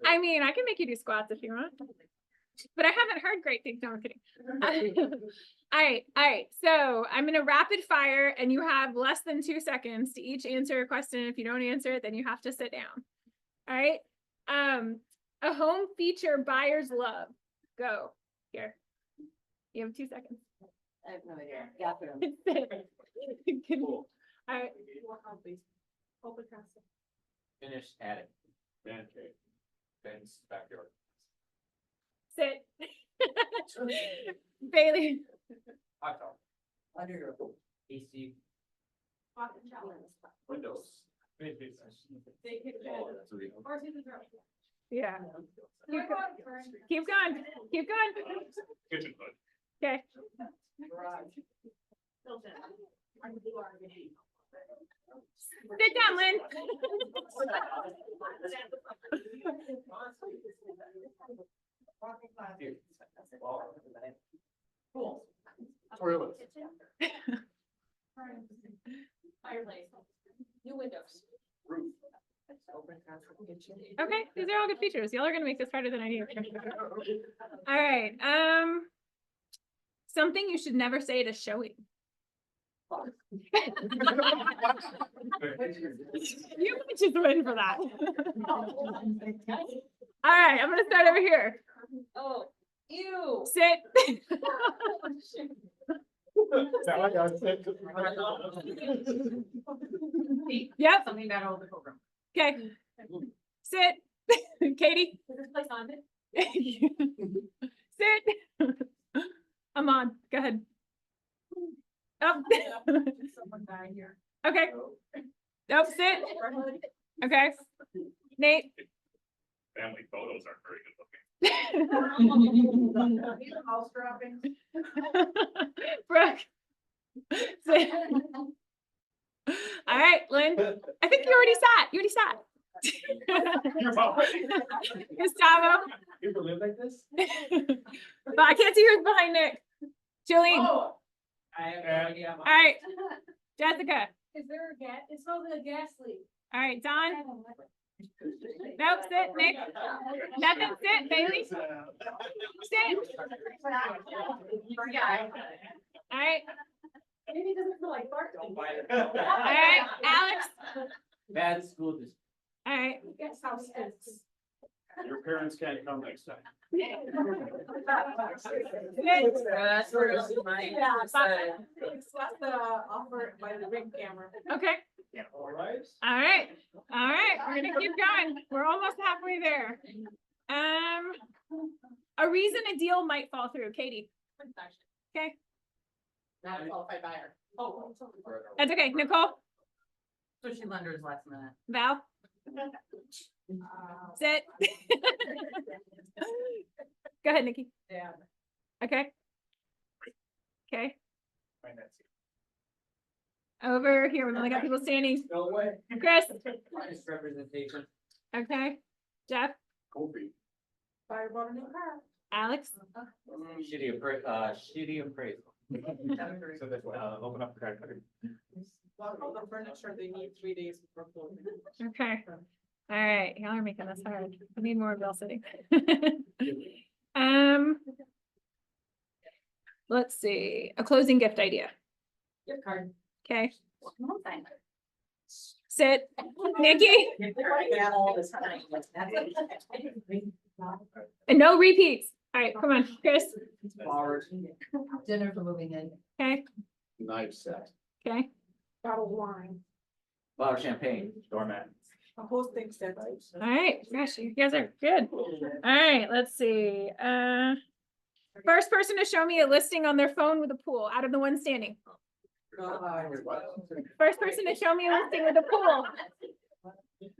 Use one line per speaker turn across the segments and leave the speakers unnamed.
I mean, I can make you do squats if you want, but I haven't heard great things. No, I'm kidding. All right. So I'm gonna rapid fire, and you have less than 2 seconds to each answer a question. If you don't answer it, then you have to sit down. All right. A home feature buyers love. Go here. You have 2 seconds.
I have no idea. Bathroom.
All right.
Finished attic. Man cave. Ben's backyard.
Sit. Bailey.
Hot tub.
Under your.
AC.
Windows.
Yeah. Keep going. Keep going.
Kitchen hood.
Okay. Sit down, Lynn.
Toilet.
Fireplace. New windows.
Roof.
Okay, these are all good features. Y'all are gonna make this harder than I do. All right. Something you should never say to showing. You might just win for that. All right, I'm gonna start over here.
Oh, ew.
Sit. Yep.
Something about all the program.
Okay. Sit. Katie.
Is this place on it?
Sit. I'm on. Go ahead. Oh.
Someone died here.
Okay. Nope. Sit. Okay. Nate.
Family photos are very good looking.
House dropping.
Brooke. Sit. All right, Lynn. I think you already sat. You already sat. Gustavo.
You ever live like this?
But I can't see who's behind Nick. Julie. All
I have no idea.
right. Jessica.
Is there a gas? It's called a gas leak.
All right, Don. Nope, sit, Nick. Nothing, sit, Bailey. Sit. All right.
Maybe it doesn't feel like bark.
All right, Alex.
Bad school district.
All right.
Guess how it is.
Your parents can't come next time.
That's where it's my.
That's the offer by the ring camera.
Okay.
All right.
All right. All right. We're gonna keep going. We're almost halfway there. A reason a deal might fall through. Katie. Okay.
Not a qualified buyer.
Oh.
That's okay. Nicole.
Especially lenders last minute.
Val. Sit. Go ahead, Nikki.
Yeah.
Okay. Okay. Over here, we've only got people standing.
No way.
Chris.
Minus representation.
Okay. Jeff.
Kobe.
Fire bought a new car.
Alex.
Shitty appraisal.
So that's why, open up the card.
All the furniture, they need 3 days before closing.
Okay. All right. Y'all are making this hard. I need more Bill sitting. Let's see. A closing gift idea.
Gift card.
Okay. Sit. Nikki. And no repeats. All right, come on, Chris.
Flowers.
Dinner for moving in.
Okay,
Knife set.
okay.
Bottle of wine.
Flower champagne. Doormat.
A whole thing set.
All right, gosh, you guys are good. All right, let's see. First person to show me a listing on their phone with a pool out of the one standing. First person to show me a listing with a pool.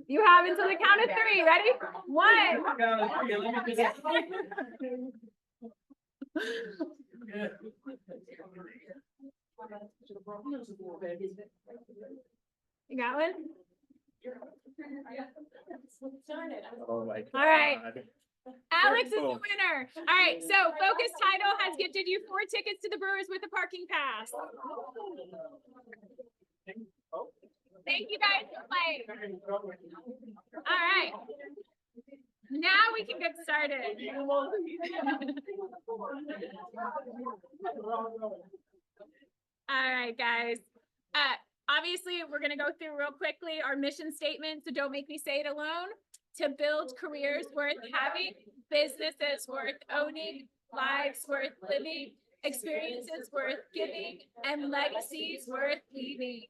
You have until the count of 3. Ready? 1. You got one?
Oh my.
All right.
God.
Alex is the winner. All right, so Focus Title has gifted you 4 tickets to the Brewers with a parking pass. Thank you guys for playing. Now we can get started. All right, guys. Obviously, we're gonna go through real quickly our mission statement, so don't make me say it alone. To build careers worth having, businesses worth owning, lives worth living, experiences worth giving, and legacies worth leaving.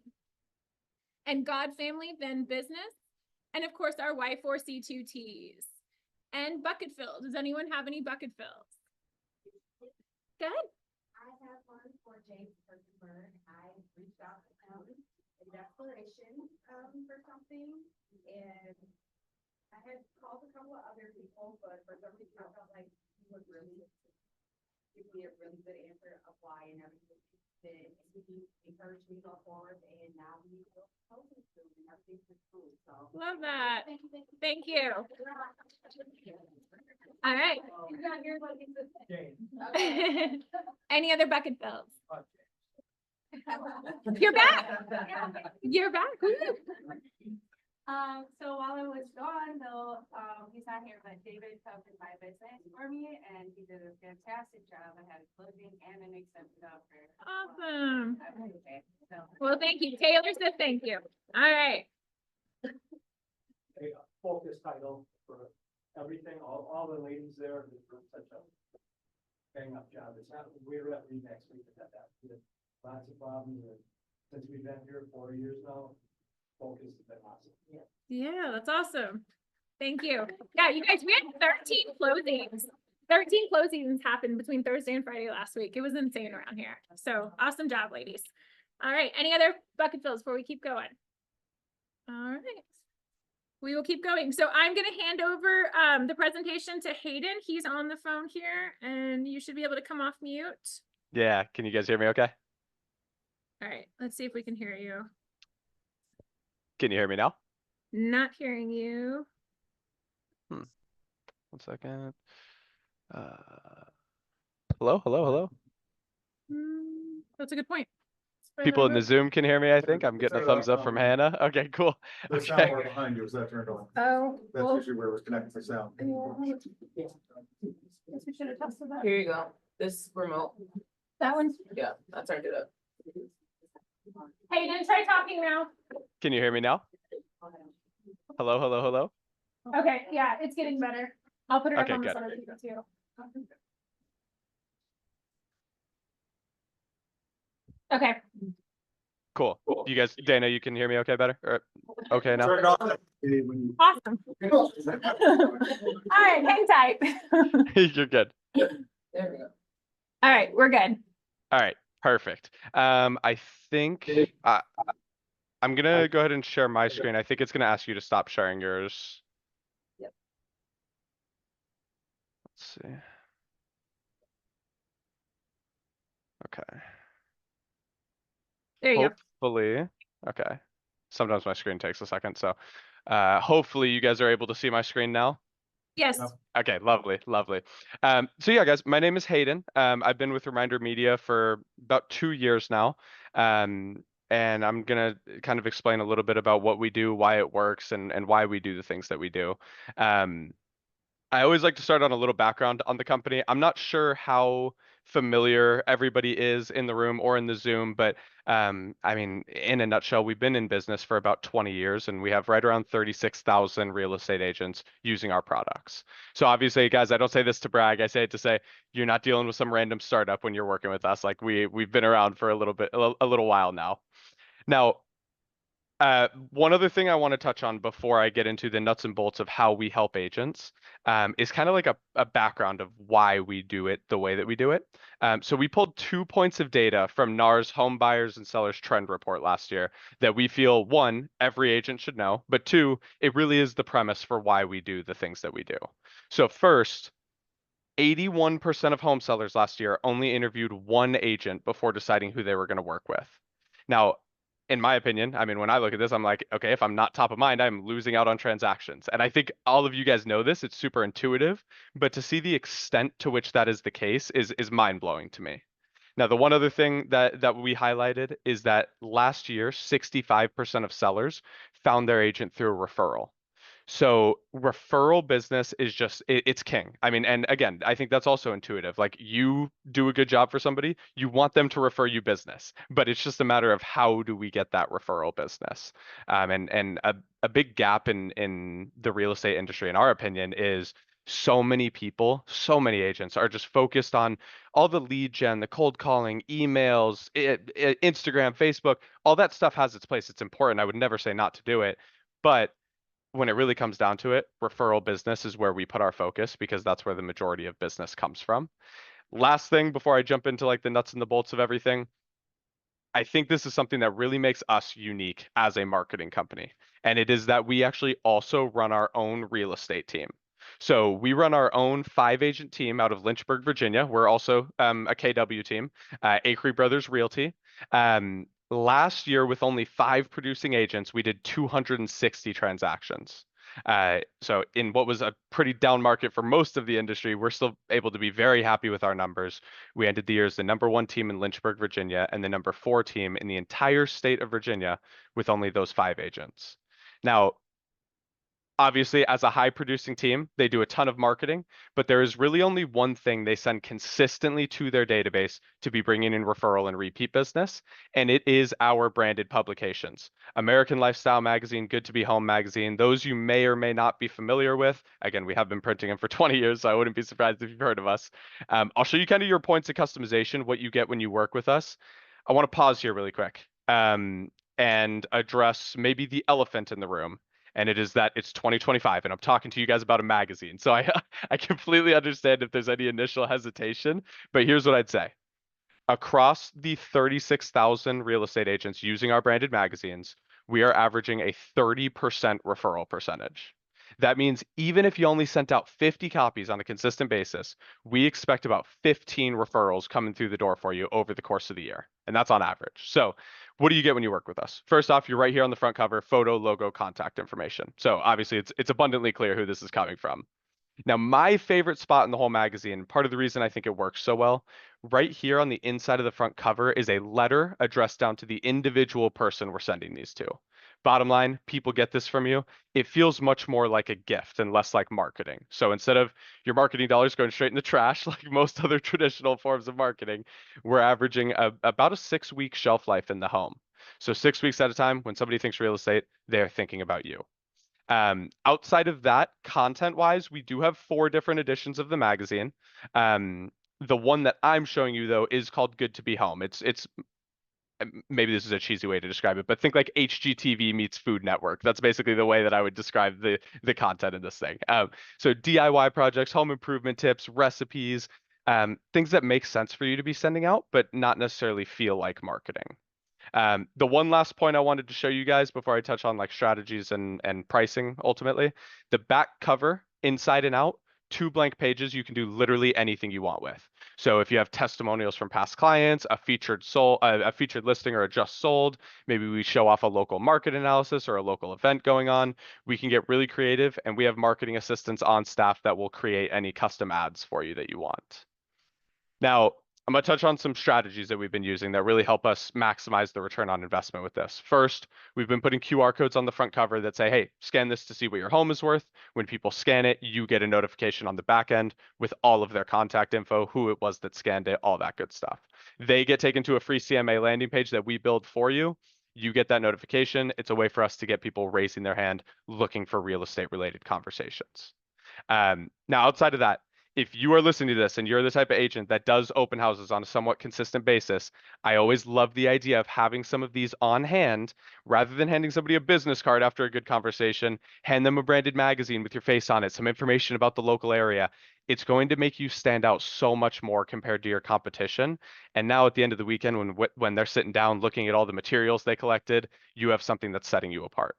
And God, family, then business. And of course, our Y4C2Ts. And bucket fill. Does anyone have any bucket fills? Good.
I have one for James Kirkberg. I reached out to him in desperation for something, and I had called a couple of other people, but for some reason I felt like he would really give me a really good answer of why and everything. Then he encouraged me to go forward, and now we will post it soon, and everything's just cool. So
Love that.
thank you.
Thank you. All right. Any other bucket fills? You're back. You're back. Woo.
So while I was gone, though, he's not here, but David covered my business for me, and he did a fantastic job. I had a closing and an accepted offer.
Awesome.
Okay, so.
Well, thank you. Taylor said thank you. All right.
A focus title for everything, all the ladies there did such a bang up job. It's not, we're at next week at that. We had lots of problems, and since we've been here 4 years now, focus has been awesome.
Yeah, that's awesome. Thank you. Yeah, you guys, we had 13 closings. 13 closings happened between Thursday and Friday last week. It was insane around here. So awesome job, ladies. All right. Any other bucket fills before we keep going? All right. We will keep going. So I'm going to hand over the presentation to Hayden. He's on the phone here, and you should be able to come off mute.
Yeah, can you guys hear me okay?
All right. Let's see if we can hear you.
Can you hear me now?
Not hearing you.
1 second. Hello, hello, hello.
That's a good point.
People in the Zoom can hear me, I think. I'm getting a thumbs up from Hannah. Okay, cool.
The
Okay.
soundbar behind you, is that turned on?
Oh,
That's
well,
usually where it was connected for sound.
guess we should have tested that.
Here you go. This remote.
That one.
Yeah, I turned it up.
Hayden, try talking now.
Can you hear me now? Hello, hello, hello.
Okay, yeah, it's getting better. I'll put it up
Okay,
on this
good.
other speaker too. Okay,
Cool. You guys, Dana, you can hear me okay better? Or, okay now?
Turn it off. When
awesome. All right, hang tight.
You're good.
There we go.
All right, we're good.
All right, perfect. I think I'm gonna go ahead and share my screen. I think it's gonna ask you to stop sharing yours.
Yep.
Let's see. Okay.
There you go.
Hopefully, okay. Sometimes my screen takes a second, so hopefully you guys are able to see my screen now.
Yes.
Okay, lovely, lovely. So yeah, guys, my name is Hayden. I've been with Reminder Media for about 2 years now. And I'm gonna kind of explain a little bit about what we do, why it works, and why we do the things that we do. I always like to start on a little background on the company. I'm not sure how familiar everybody is in the room or in the Zoom, but I mean, in a nutshell, we've been in business for about 20 years, and we have right around 36,000 real estate agents using our products. So obviously, guys, I don't say this to brag. I say it to say you're not dealing with some random startup when you're working with us. Like we've been around for a little while now. Now, one other thing I want to touch on before I get into the nuts and bolts of how we help agents is kind of like a background of why we do it the way that we do it. So we pulled 2 points of data from NAR's Home Buyers and Sellers Trend Report last year that we feel, 1, every agent should know, but 2, it really is the premise for why we do the things that we do. So first, 81% of home sellers last year only interviewed 1 agent before deciding who they were going to work with. Now, in my opinion, I mean, when I look at this, I'm like, okay, if I'm not top of mind, I'm losing out on transactions. And I think all of you guys know this, it's super intuitive, but to see the extent to which that is the case is mind blowing to me. Now, the one other thing that we highlighted is that last year, 65% of sellers found their agent through a referral. So referral business is just it's king. I mean, and again, I think that's also intuitive. Like you do a good job for somebody, you want them to refer you business, but it's just a matter of how do we get that referral business. And a big gap in the real estate industry, in our opinion, is so many people, so many agents are just focused on all the lead gen, the cold calling, emails, Instagram, Facebook, all that stuff has its place. It's important. I would never say not to do it, but when it really comes down to it, referral business is where we put our focus because that's where the majority of business comes from. Last thing before I jump into like the nuts and the bolts of everything, I think this is something that really makes us unique as a marketing company. And it is that we actually also run our own real estate team. So we run our own 5-agent team out of Lynchburg, Virginia. We're also a KW team, Acre Brothers Realty. Last year, with only 5 producing agents, we did 260 transactions. So in what was a pretty down market for most of the industry, we're still able to be very happy with our numbers. We ended the year as the #1 team in Lynchburg, Virginia, and the #4 team in the entire state of Virginia with only those 5 agents. Now, obviously, as a high producing team, they do a ton of marketing, but there is really only one thing they send consistently to their database to be bringing in referral and repeat business, and it is our branded publications. American Lifestyle Magazine, Good to Be Home Magazine, those you may or may not be familiar with. Again, we have been printing them for 20 years, so I wouldn't be surprised if you've heard of us. I'll show you kind of your points of customization, what you get when you work with us. I want to pause here really quick and address maybe the elephant in the room. And it is that it's 2025 and I'm talking to you guys about a magazine. So I completely understand if there's any initial hesitation, but here's what I'd say. Across the 36,000 real estate agents using our branded magazines, we are averaging a 30% referral percentage. That means even if you only sent out 50 copies on a consistent basis, we expect about 15 referrals coming through the door for you over the course of the year. And that's on average. So what do you get when you work with us? First off, you're right here on the front cover, photo, logo, contact information. So obviously it's abundantly clear who this is coming from. Now, my favorite spot in the whole magazine, part of the reason I think it works so well, right here on the inside of the front cover is a letter addressed down to the individual person we're sending these to. Bottom line, people get this from you. It feels much more like a gift and less like marketing. So instead of your marketing dollars going straight in the trash, like most other traditional forms of marketing, we're averaging about a 6-week shelf life in the home. So 6 weeks at a time, when somebody thinks real estate, they're thinking about you. Outside of that, content-wise, we do have 4 different editions of the magazine. The one that I'm showing you, though, is called Good to Be Home. It's maybe this is a cheesy way to describe it, but think like HGTV meets Food Network. That's basically the way that I would describe the content in this thing. So DIY projects, home improvement tips, recipes, things that make sense for you to be sending out, but not necessarily feel like marketing. The one last point I wanted to show you guys before I touch on like strategies and pricing, ultimately, the back cover, inside and out, 2 blank pages, you can do literally anything you want with. So if you have testimonials from past clients, a featured listing or a just sold, maybe we show off a local market analysis or a local event going on, we can get really creative, and we have marketing assistants on staff that will create any custom ads for you that you want. Now, I'm going to touch on some strategies that we've been using that really help us maximize the return on investment with this. First, we've been putting QR codes on the front cover that say, hey, scan this to see what your home is worth. When people scan it, you get a notification on the back end with all of their contact info, who it was that scanned it, all that good stuff. They get taken to a free CMA landing page that we build for you. You get that notification. It's a way for us to get people raising their hand looking for real estate related conversations. Now, outside of that, if you are listening to this and you're the type of agent that does open houses on a somewhat consistent basis, I always love the idea of having some of these on hand rather than handing somebody a business card after a good conversation. Hand them a branded magazine with your face on it, some information about the local area. It's going to make you stand out so much more compared to your competition. And now at the end of the weekend, when they're sitting down looking at all the materials they collected, you have something that's setting you apart.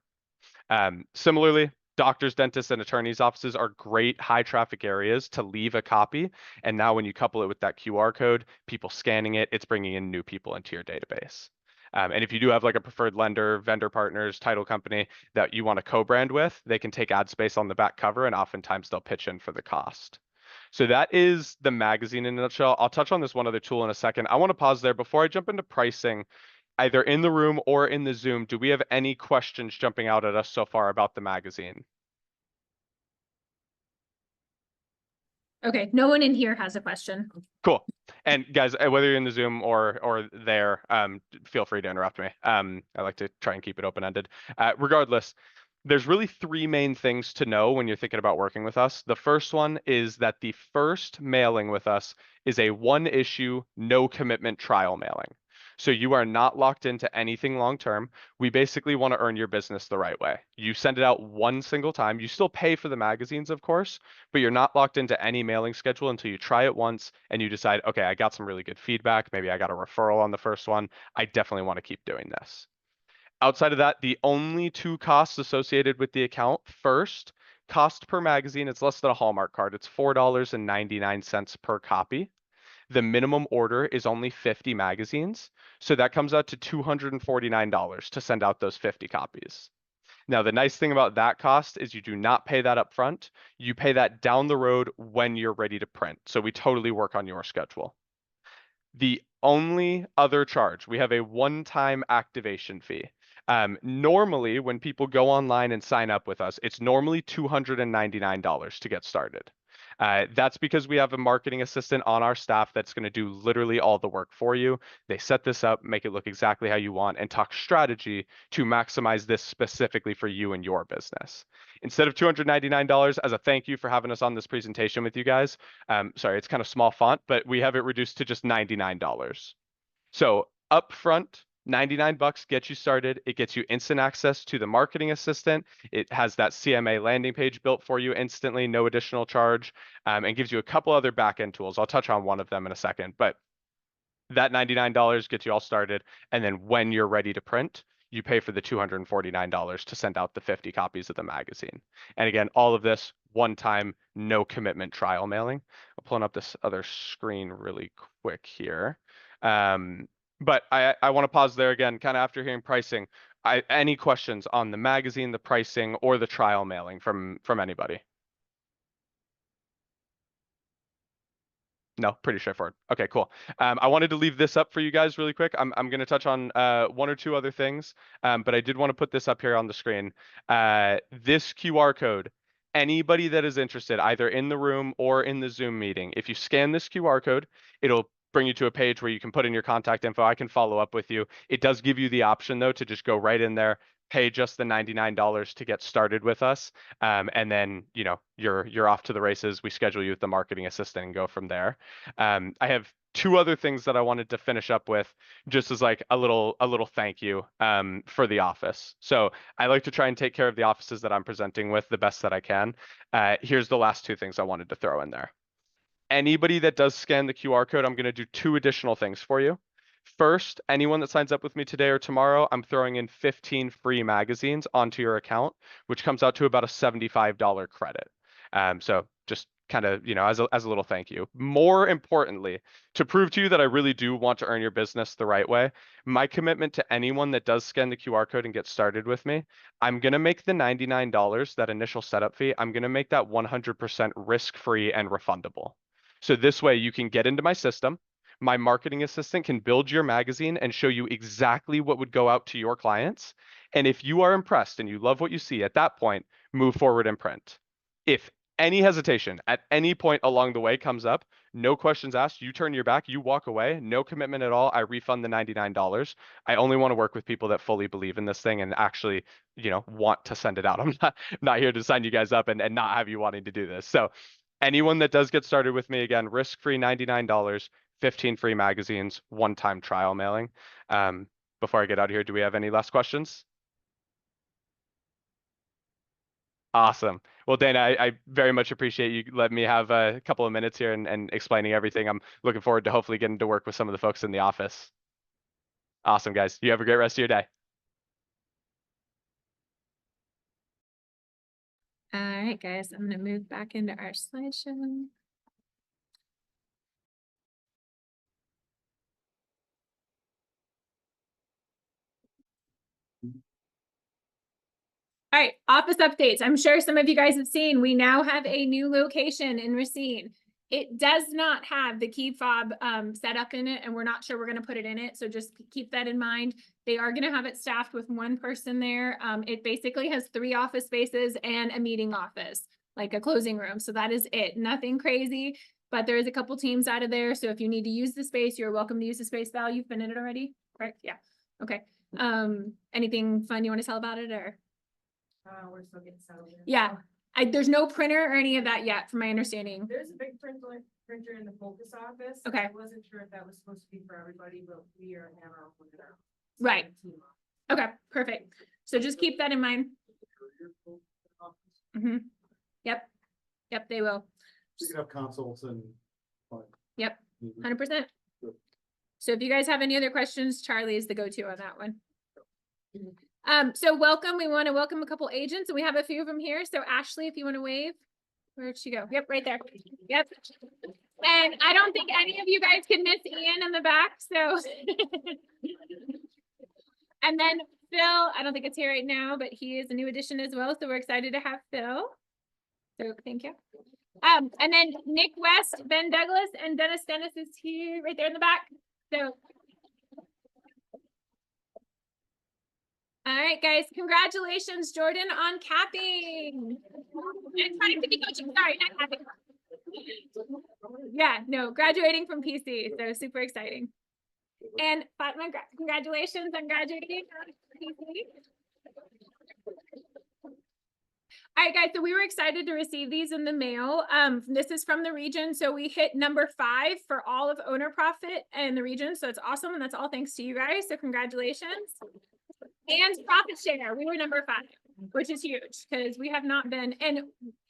Similarly, doctors, dentists, and attorneys' offices are great high traffic areas to leave a copy. And now when you couple it with that QR code, people scanning it, it's bringing in new people into your database. And if you do have like a preferred lender, vendor partners, title company that you want to co-brand with, they can take ad space on the back cover, and oftentimes they'll pitch in for the cost. So that is the magazine in a nutshell. I'll touch on this one other tool in a second. I want to pause there before I jump into pricing. Either in the room or in the Zoom, do we have any questions jumping out at us so far about the magazine?
Okay, no one in here has a question.
Cool. And guys, whether you're in the Zoom or there, feel free to interrupt me. I like to try and keep it open-ended. Regardless, there's really three main things to know when you're thinking about working with us. The first one is that the first mailing with us is a one issue, no commitment trial mailing. So you are not locked into anything long-term. We basically want to earn your business the right way. You send it out one single time. You still pay for the magazines, of course, but you're not locked into any mailing schedule until you try it once and you decide, okay, I got some really good feedback. Maybe I got a referral on the first one. I definitely want to keep doing this. Outside of that, the only two costs associated with the account, first, cost per magazine, it's less than a Hallmark card. It's $4.99 per copy. The minimum order is only 50 magazines. So that comes out to $249 to send out those 50 copies. Now, the nice thing about that cost is you do not pay that up front. You pay that down the road when you're ready to print. So we totally work on your schedule. The only other charge, we have a one-time activation fee. Normally, when people go online and sign up with us, it's normally $299 to get started. That's because we have a marketing assistant on our staff that's going to do literally all the work for you. They set this up, make it look exactly how you want, and talk strategy to maximize this specifically for you and your business. Instead of $299 as a thank you for having us on this presentation with you guys, sorry, it's kind of small font, but we have it reduced to just $99. So upfront, 99 bucks gets you started. It gets you instant access to the marketing assistant. It has that CMA landing page built for you instantly, no additional charge, and gives you a couple other backend tools. I'll touch on one of them in a second, but that $99 gets you all started. And then when you're ready to print, you pay for the $249 to send out the 50 copies of the magazine. And again, all of this one time, no commitment trial mailing. I'm pulling up this other screen really quick here. But I want to pause there again, kind of after hearing pricing. Any questions on the magazine, the pricing, or the trial mailing from anybody? No, pretty straightforward. Okay, cool. I wanted to leave this up for you guys really quick. I'm going to touch on one or two other things, but I did want to put this up here on the screen. This QR code, anybody that is interested, either in the room or in the Zoom meeting, if you scan this QR code, it'll bring you to a page where you can put in your contact info. I can follow up with you. It does give you the option though to just go right in there, pay just the $99 to get started with us. And then, you know, you're off to the races. We schedule you with the marketing assistant and go from there. I have two other things that I wanted to finish up with just as like a little thank you for the office. So I like to try and take care of the offices that I'm presenting with the best that I can. Here's the last two things I wanted to throw in there. Anybody that does scan the QR code, I'm going to do two additional things for you. First, anyone that signs up with me today or tomorrow, I'm throwing in 15 free magazines onto your account, which comes out to about a $75 credit. So just kind of, you know, as a little thank you. More importantly, to prove to you that I really do want to earn your business the right way, my commitment to anyone that does scan the QR code and get started with me, I'm going to make the $99, that initial setup fee, I'm going to make that 100% risk-free and refundable. So this way you can get into my system. My marketing assistant can build your magazine and show you exactly what would go out to your clients. And if you are impressed and you love what you see at that point, move forward and print. If any hesitation at any point along the way comes up, no questions asked, you turn your back, you walk away, no commitment at all, I refund the $99. I only want to work with people that fully believe in this thing and actually, you know, want to send it out. I'm not here to sign you guys up and not have you wanting to do this. So anyone that does get started with me, again, risk-free $99, 15 free magazines, one-time trial mailing. Before I get out of here, do we have any last questions? Awesome. Well, Dana, I very much appreciate you letting me have a couple of minutes here and explaining everything. I'm looking forward to hopefully getting to work with some of the folks in the office. Awesome, guys. You have a great rest of your day.
All right, guys, I'm going to move back into our slideshow. All right, office updates. I'm sure some of you guys have seen, we now have a new location in Racine. It does not have the key fob set up in it, and we're not sure we're going to put it in it. So just keep that in mind. They are going to have it staffed with one person there. It basically has 3 office spaces and a meeting office. like a closing room. So that is it. Nothing crazy, but there is a couple teams out of there. So if you need to use the space, you're welcome to use the space. Val, you've been in it already, correct? Yeah. Okay. Anything fun you want to tell about it or?
We're still getting settled. in.
Yeah. There's no printer or any of that yet, from my understanding.
There's a big printer in the focus office.
Okay.
I wasn't sure if that was supposed to be for everybody, but we are have our own printer.
Right.
Team up.
Okay, perfect. So just keep that in mind. Mhm. Yep. Yep, they will.
You can have consults and.
Yep.
Mhm.
100%. So if you guys have any other questions, Charlie is the go-to on that one. So welcome. We want to welcome a couple agents and we have a few of them here. So Ashley, if you want to wave, where'd she go? Yep, right there. Yep. And I don't think any of you guys can miss Ian in the back, so. And then Phil, I don't think it's here right now, but he is a new addition as well. So we're excited to have Phil. So thank you. And then Nick West, Ben Douglas, and Dennis is here, right there in the back. So. All right, guys, congratulations, Jordan, on capping. And trying to be coaching, sorry, not capping. Yeah, no, graduating from PC, so super exciting. And Fatma, congratulations on graduating from PC. All right, guys, so we were excited to receive these in the mail. This is from the region. So we hit number 5 for all of owner profit in the region. So it's awesome. And that's all thanks to you guys. So congratulations. And profit share, we were number 5, which is huge because we have not been, and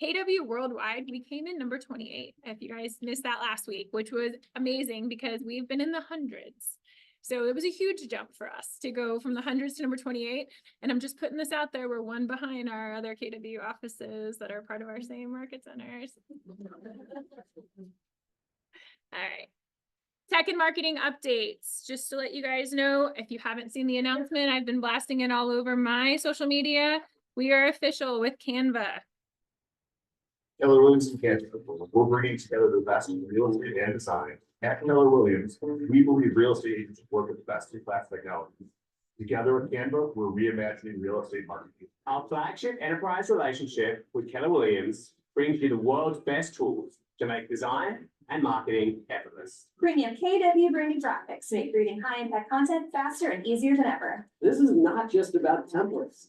KW Worldwide, we came in number 28. If you guys missed that last week, which was amazing because we've been in the hundreds. So it was a huge jump for us to go from the hundreds to number 28. And I'm just putting this out there. We're one behind our other KW offices that are part of our same market centers. All right. Tech and marketing updates. Just to let you guys know, if you haven't seen the announcement, I've been blasting it all over my social media. We are official with Canva.
Keller Williams and Canva, we're bringing together the best in real estate and design. At Keller Williams, we believe real estate agents work with best-in-class technology. Together with Canva, we're reimagining real estate marketing.
Our flagship enterprise relationship with Keller Williams brings you the world's best tools to make design and marketing effortless.
Premium KW branding graphics to make creating high-impact content faster and easier than ever.
This is not just about templates.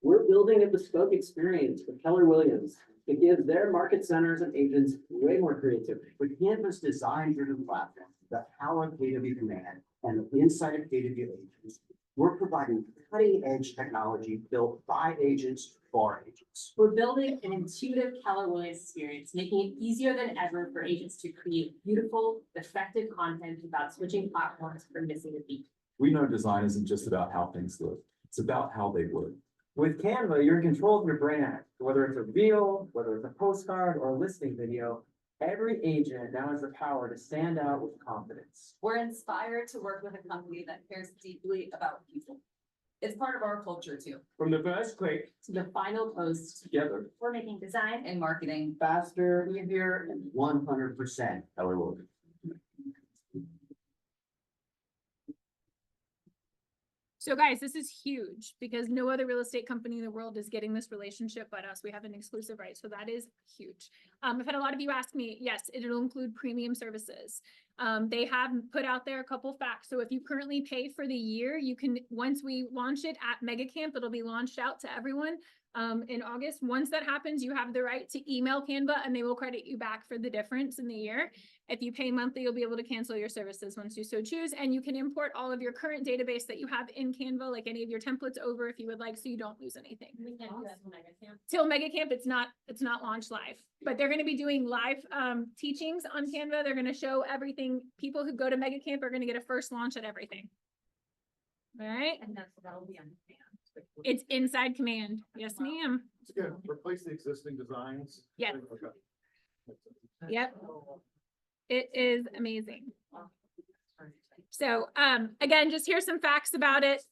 We're building a bespoke experience for Keller Williams that gives their market centers and agents way more creativity.
With Canva's design-driven platform, the power of KW Command, and the insight of KW agents, we're providing cutting-edge technology built by agents for agents.
We're building an intuitive Keller Williams experience, making it easier than ever for agents to create beautiful, effective content without switching platforms or missing a beat.
We know design isn't just about how things look, it's about how they work.
With Canva, you're in control of your brand, whether it's a reel, whether it's a postcard or a listing video. Every agent now has the power to stand out with confidence.
We're inspired to work with a company that cares deeply about people. It's part of our culture too.
From the first click
to the final post,
Together,
We're making design
and marketing
Faster, easier, and 100% Keller Williams.
So guys, this is huge because no other real estate company in the world is getting this relationship but us. We have an exclusive right. So that is huge. I've had a lot of you ask me, yes, it'll include premium services. They have put out there a couple facts. So if you currently pay for the year, you can, once we launch it at MegaCamp, it'll be launched out to everyone in August. Once that happens, you have the right to email Canva and they will credit you back for the difference in the year. If you pay monthly, you'll be able to cancel your services once you so choose. And you can import all of your current database that you have in Canva, like any of your templates over if you would like, so you don't lose anything.
We can't do that till MegaCamp.
Till MegaCamp, it's not launched live, but they're going to be doing live teachings on Canva. They're going to show everything. People who go to MegaCamp are going to get a first launch at everything. All right.
And that'll be on demand.
It's inside Command. Yes, ma'am.
It's good. Replace the existing designs.
Yes.
Okay.
Yep. It is amazing. So again, just here's some facts about it.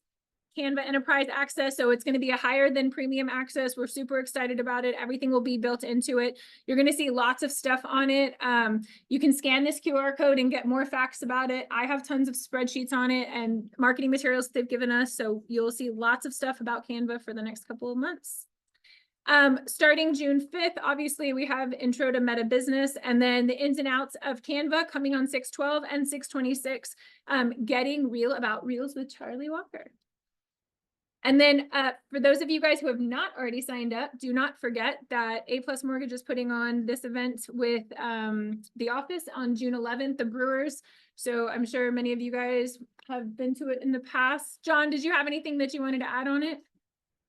Canva Enterprise Access. So it's going to be a higher than premium access. We're super excited about it. Everything will be built into it. You're going to see lots of stuff on it. You can scan this QR code and get more facts about it. I have tons of spreadsheets on it and marketing materials they've given us. So you'll see lots of stuff about Canva for the next couple of months. Starting June 5th, obviously we have intro to meta business and then the ins and outs of Canva coming on 6/12 and 6/26, getting real about reels with Charlie Walker. And then for those of you guys who have not already signed up, do not forget that A+ Mortgage is putting on this event with The Office on June 11th, the Brewers. So I'm sure many of you guys have been to it in the past. John, did you have anything that you wanted to add on it?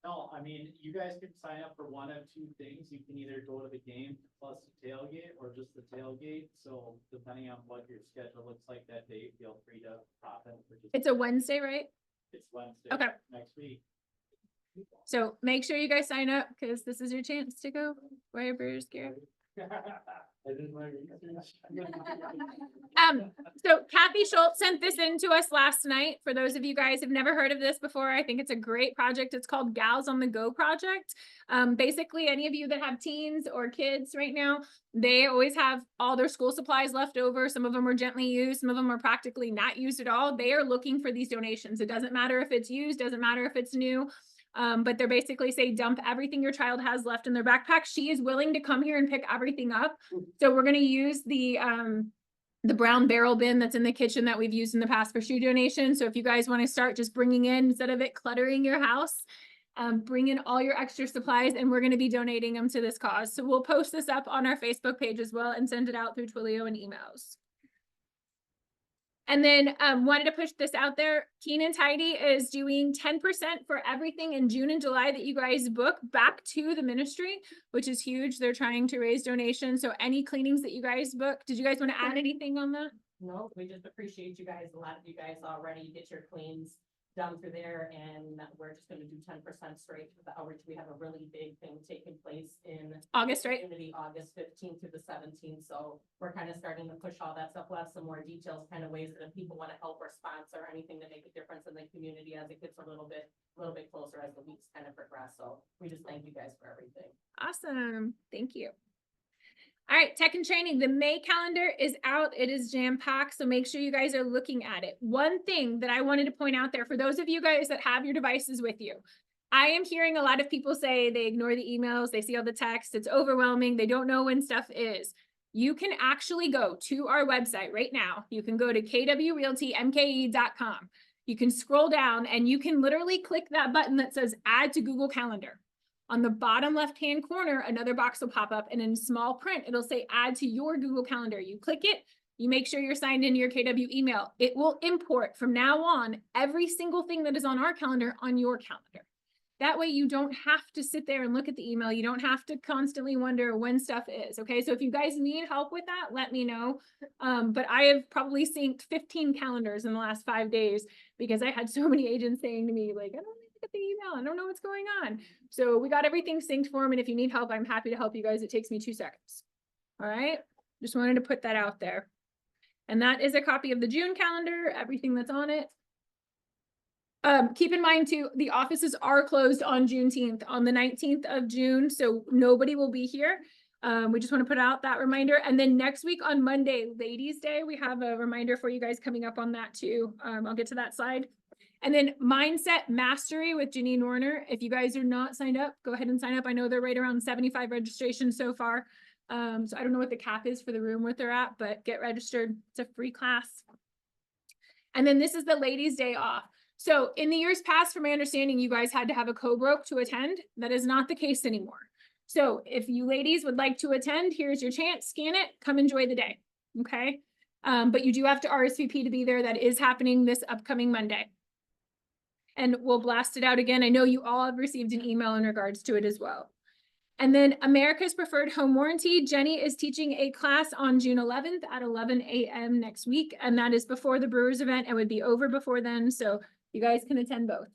No, I mean, you guys can sign up for one of two things. You can either go to the game plus the tailgate or just the tailgate. So depending on what your schedule looks like that day, feel free to pop in.
It's a Wednesday, right?
It's Wednesday.
Okay.
Next week.
So make sure you guys sign up because this is your chance to go wear Brewers gear.
I did my research.
So Kathy Schultz sent this in to us last night. For those of you guys who've never heard of this before, I think it's a great project. It's called Gals on the Go project. Basically, any of you that have teens or kids right now, they always have all their school supplies left over. Some of them are gently used. Some of them are practically not used at all. They are looking for these donations. It doesn't matter if it's used, doesn't matter if it's new. But they're basically say dump everything your child has left in their backpack. She is willing to come here and pick everything up. So we're going to use the brown barrel bin that's in the kitchen that we've used in the past for shoe donations. So if you guys want to start just bringing in, instead of it cluttering your house, bring in all your extra supplies and we're going to be donating them to this cause. So we'll post this up on our Facebook page as well and send it out through Twilio and emails. And then wanted to push this out there. Keen and Tidy is doing 10% for everything in June and July that you guys book back to the ministry, which is huge. They're trying to raise donations. So any cleanings that you guys book, did you guys want to add anything on that?
No, we just appreciate you guys. A lot of you guys already get your cleans done through there, and we're just gonna do 10% straight for the outreach. We have a really big thing taking place in
August, right?
August 15th through the 17th. So we're kind of starting to push all that stuff. We'll have some more details, kind of ways that if people want to help or sponsor anything to make a difference in the community as it gets a little bit closer as the weeks kind of progress. So we just thank you guys for everything.
Awesome. Thank you. All right, tech and training. The May calendar is out. It is jam-packed, so make sure you guys are looking at it. One thing that I wanted to point out there, for those of you guys that have your devices with you, I am hearing a lot of people say they ignore the emails, they see all the text, it's overwhelming, they don't know when stuff is. You can actually go to our website right now. You can go to kwrealtymke.com. You can scroll down and you can literally click that button that says add to Google Calendar. On the bottom left-hand corner, another box will pop up and in small print, it'll say add to your Google Calendar. You click it, you make sure you're signed into your KW email. It will import from now on every single thing that is on our calendar on your calendar. That way you don't have to sit there and look at the email. You don't have to constantly wonder when stuff is, okay? So if you guys need help with that, let me know. But I have probably synced 15 calendars in the last 5 days because I had so many agents saying to me, like, I don't look at the email. I don't know what's going on. So we got everything synced for them. And if you need help, I'm happy to help you guys. It takes me 2 seconds. All right. Just wanted to put that out there. And that is a copy of the June calendar, everything that's on it. Keep in mind too, the offices are closed on Juneteenth, on the 19th of June. So nobody will be here. We just want to put out that reminder. And then next week on Monday, Ladies' Day, we have a reminder for you guys coming up on that too. I'll get to that slide. And then Mindset Mastery with Janine Warner. If you guys are not signed up, go ahead and sign up. I know they're right around 75 registrations so far. So I don't know what the cap is for the room where they're at, but get registered. It's a free class. And then this is the Ladies' Day off. So in the years past, from my understanding, you guys had to have a co-broke to attend. That is not the case anymore. So if you ladies would like to attend, here's your chance. Scan it, come enjoy the day. Okay. But you do have to RSVP to be there. That is happening this upcoming Monday. And we'll blast it out again. I know you all have received an email in regards to it as well. And then America's Preferred Home Warranty. Jenny is teaching a class on June 11th at 11 a.m. next week. And that is before the Brewers event. It would be over before then. So you guys can attend both.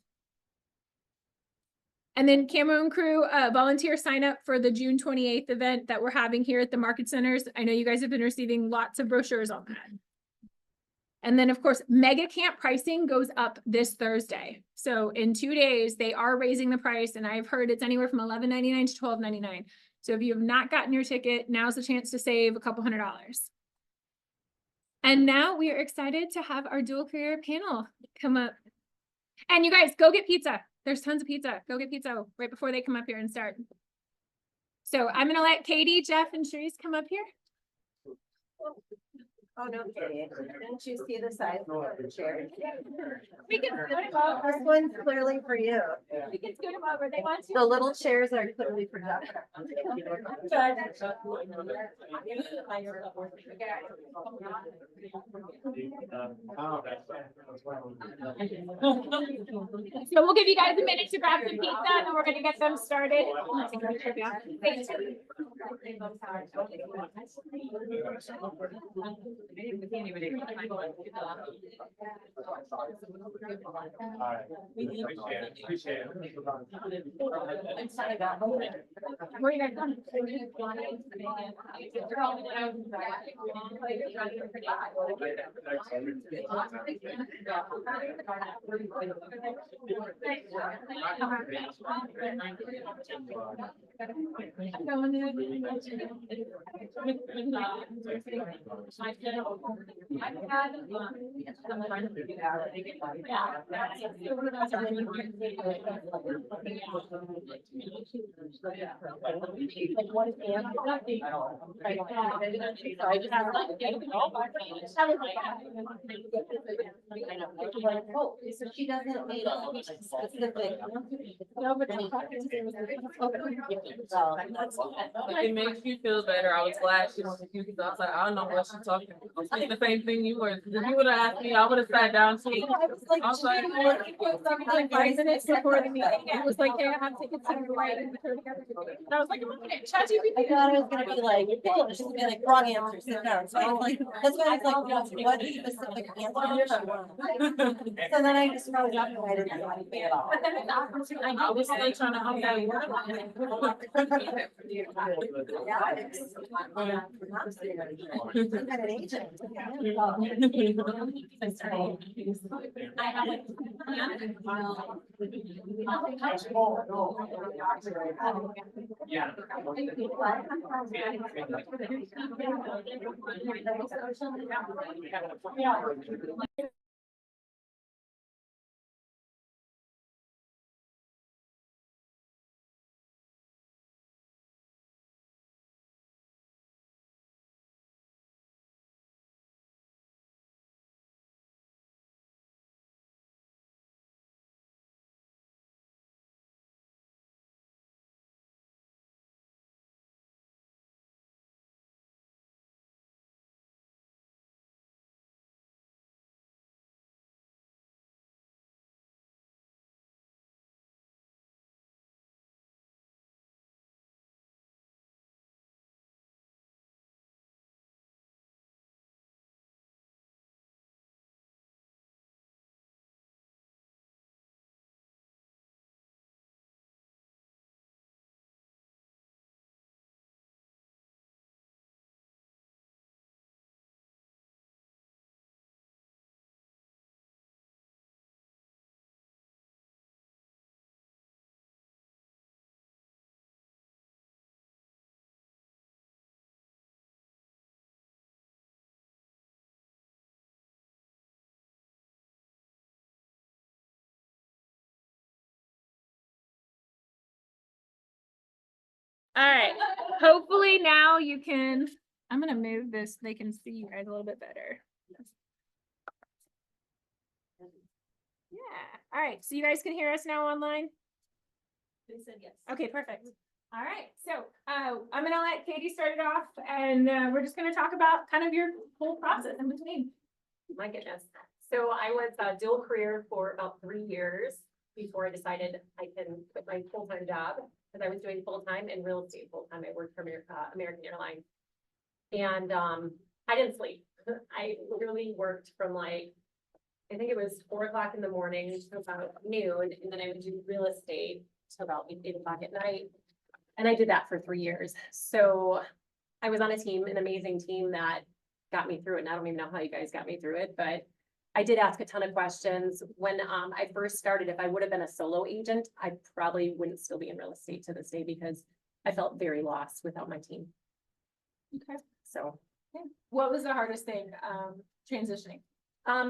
And then Cameroon Crew volunteer sign up for the June 28th event that we're having here at the market centers. I know you guys have been receiving lots of brochures on that. And then of course, mega camp pricing goes up this Thursday. So in 2 days, they are raising the price and I've heard it's anywhere from $11.99 to $12.99. So if you have not gotten your ticket, now's the chance to save a couple $100. And now we are excited to have our dual career panel come up. And you guys go get pizza. There's tons of pizza. Go get pizza right before they come up here and start. So I'm gonna let Katie, Jeff, and Sharice come up here.
Oh, no, kidding. Didn't you see the size of the chair?
We can scoot them over.
This one's clearly for you.
We can scoot them over. They want to.
The little chairs are clearly for Jeff.
So we'll give you guys a minute to grab some pizza and then we're gonna get them started. Thanks. Where you guys going?
Oh, so she doesn't need a specific.
It makes you feel better. I was glad she was with you because I was like, I don't know what she's talking about. I'm saying the same thing you were. If you would have asked me, I would have sat down too.
I was like, something 5 minutes before the meeting. It was like, they have tickets to the right and put together. And I was like, I'm looking at ChatGPT.
I thought it was gonna be like, oh, she's gonna be like, wrong answer, sit down. So I was like, that's why I was like, what specific answer? So then I just wrote it up and I didn't know anything at all.
But then it's awesome.
I was still trying to help that work.
Some kind of agent.
I have like.
Yeah.
All right, hopefully now you can, I'm gonna move this, they can see you guys a little bit better. Yeah, all right, so you guys can hear us now online?
They said yes.
Okay, perfect. All right, so I'm gonna let Katie start it off and we're just gonna talk about kind of your whole process in between.
My goodness. So I was a dual career for about 3 years before I decided I can quit my full-time job because I was doing full-time and real estate full-time. I worked for American Airlines. And I didn't sleep. I literally worked from like, I think it was 4 o'clock in the morning to about noon, and then I would do real estate till about 8 o'clock at night. And I did that for 3 years. So I was on a team, an amazing team that got me through it. And I don't even know how you guys got me through it, but I did ask a ton of questions. When I first started, if I would have been a solo agent, I probably wouldn't still be in real estate to this day because I felt very lost without my team.
Okay.
So
What was the hardest thing, transitioning?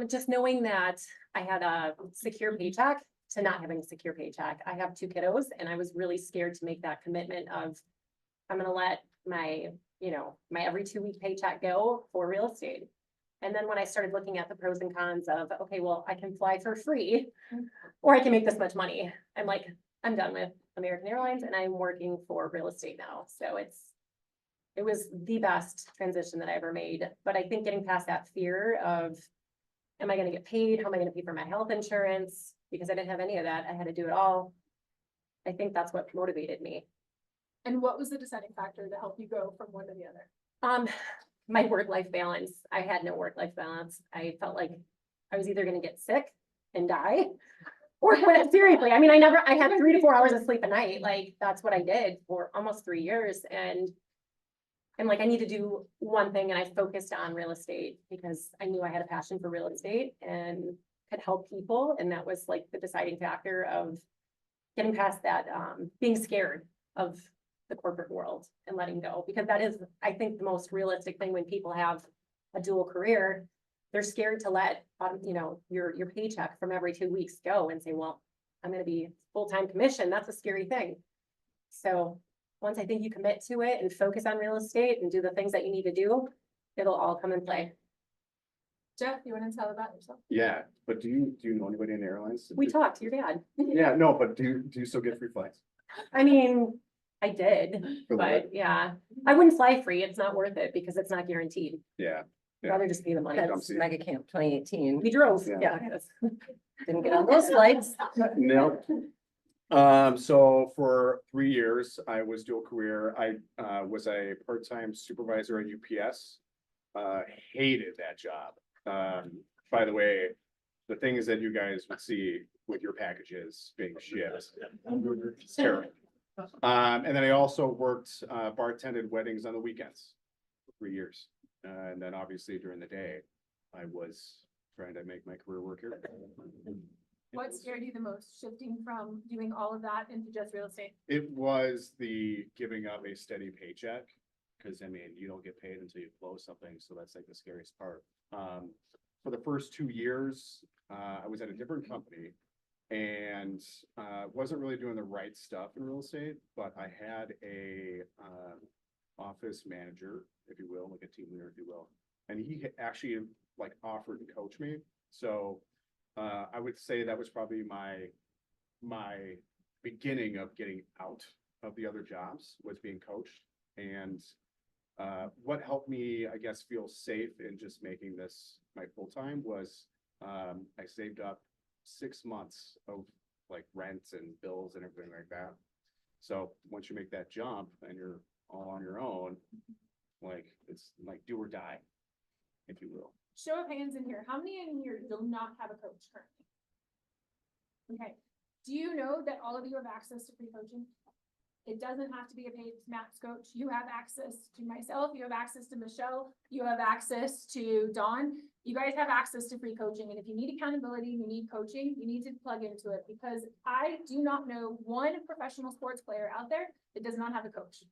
just knowing that I had a secure paycheck to not having a secure paycheck. I have 2 kiddos and I was really scared to make that commitment of
I'm gonna let my, my every 2 week paycheck go for real estate. And then when I started looking at the pros and cons of, okay, well, I can fly for free, or I can make this much money. I'm like, I'm done with American Airlines and I'm working for real estate now. So it was the best transition that I ever made. But I think getting past that fear of, am I gonna get paid? How am I gonna pay for my health insurance? Because I didn't have any of that. I had to do it all. I think that's what motivated me.
And what was the deciding factor to help you go from one to the other?
My work-life balance. I had no work-life balance. I felt like I was either gonna get sick and die. Or seriously, I mean, I had 3 to 4 hours of sleep a night. Like, that's what I did for almost 3 years. And I'm like, I need to do one thing. And I focused on real estate because I knew I had a passion for real estate and could help people. And that was like the deciding factor of getting past that, being scared of the corporate world and letting go. Because that is, I think, the most realistic thing when people have a dual career. They're scared to let, your paycheck from every 2 weeks go and say, well, I'm gonna be full-time commission. That's a scary thing. So once I think you commit to it and focus on real estate and do the things that you need to do, it'll all come in play.
Jeff, you want to tell about yourself?
Yeah, but do you know anybody in the airlines?
We talked to your dad.
Yeah, no, but do you still get free flights?
I mean, I did,
For
but
what?
yeah, I wouldn't fly free. It's not worth it because it's not guaranteed.
Yeah.
I'd rather just pay the money.
That's Mega Camp 2018.
We drove,
Yeah.
yeah.
Didn't get on those flights.
No. So for 3 years, I was dual career. I was a part-time supervisor at UPS. Hated that job. By the way, the things that you guys would see with your packages being shipped. It's terrible. And then I also worked, bartended weddings on the weekends for 3 years. And then obviously during the day, I was trying to make my career work here.
What scared you the most, shifting from doing all of that into just real estate?
It was the giving up a steady paycheck, because I mean, you don't get paid until you close something, so that's like the scariest part. For the first 2 years, I was at a different company and wasn't really doing the right stuff in real estate, but I had a office manager, if you will, like a team leader, if you will, and he actually like offered to coach me. So I would say that was probably my beginning of getting out of the other jobs, was being coached. And what helped me, I guess, feel safe in just making this my full-time was I saved up 6 months of like rent and bills and everything like that. So once you make that jump and you're all on your own, like it's like do or die, if you will.
Show of hands in here. How many in here do not have a coach currently? Okay. Do you know that all of you have access to free coaching? It doesn't have to be a paid max coach. You have access to myself. You have access to Michelle. You have access to Dawn. You guys have access to free coaching. And if you need accountability, you need coaching, you need to plug into it, because I do not know one professional sports player out there that does not have a coach.